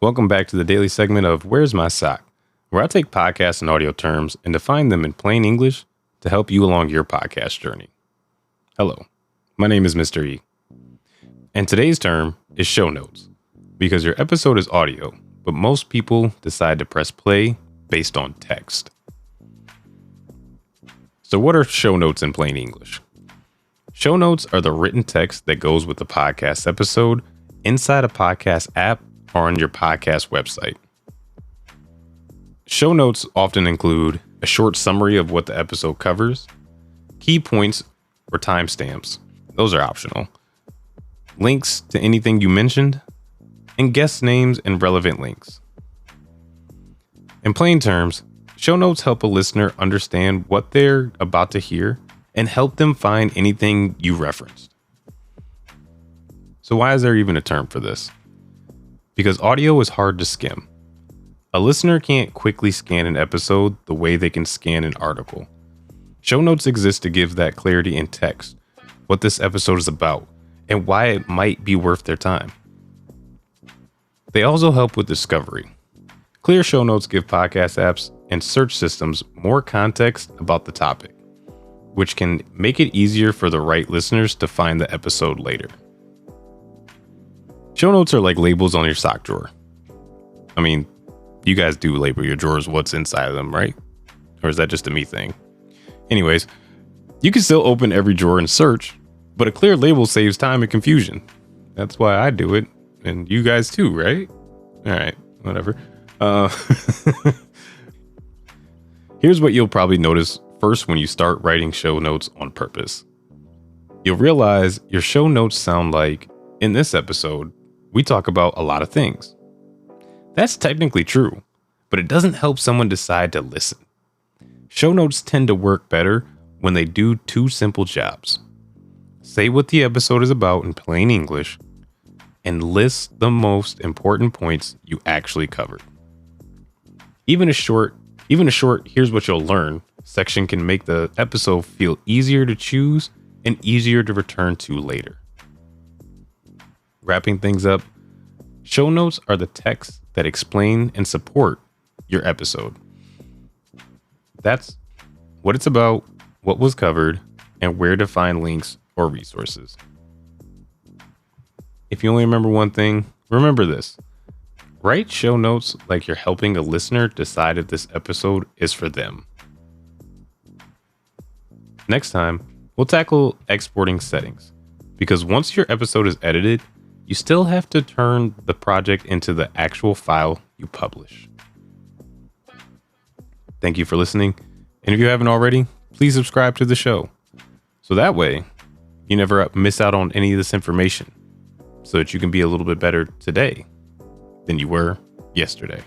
Welcome back to the daily segment of Where's My Sock, where I take podcasts and audio terms and define them in plain English to help you along your podcast journey. Hello, my name is Mr. E, and today's term is show notes, because your episode is audio, but most people decide to press play based on text. So what are show notes in plain English? Show notes are the written text that goes with the podcast episode inside a podcast app or on your podcast website. Show notes often include a short summary of what the episode covers, key points or timestamps, those are optional, links to anything you mentioned, and guest names and relevant links. In plain terms, show notes help a listener understand what they're about to hear and help them find anything you referenced. So why is there even a term for this? Because audio is hard to skim. A listener can't quickly scan an episode the way they can scan an article. Show notes exist to give that clarity in text, what this episode is about, and why it might be worth their time. They also help with discovery. Clear show notes give podcast apps and search systems more context about the topic, which can make it easier for the right listeners to find the episode later. Show notes are like labels on your sock drawer. I mean, you guys do label your drawers what's inside of them, right? Or is that just a me thing? Anyways, you can still open every drawer and search, but a clear label saves time and confusion. That's why I do it, and you guys too, right? All right, whatever. Here's what you'll probably notice first when you start writing show notes on purpose. You'll realize your show notes sound like, in this episode, we talk about a lot of things. That's technically true, but it doesn't help someone decide to listen. Show notes tend to work better when they do two simple jobs. Say what the episode is about in plain English and list the most important points you actually covered. Even a short here's what you'll learn section can make the episode feel easier to choose and easier to return to later. Wrapping things up, show notes are the text that explain and support your episode. That's what it's about, what was covered, and where to find links or resources. If you only remember one thing, remember this. Write show notes like you're helping a listener decide if this episode is for them. Next time, we'll tackle exporting settings, because once your episode is edited, you still have to turn the project into the actual file you publish. Thank you for listening, and if you haven't already, please subscribe to the show, so that way you never miss out on any of this information, so that you can be a little bit better today than you were yesterday.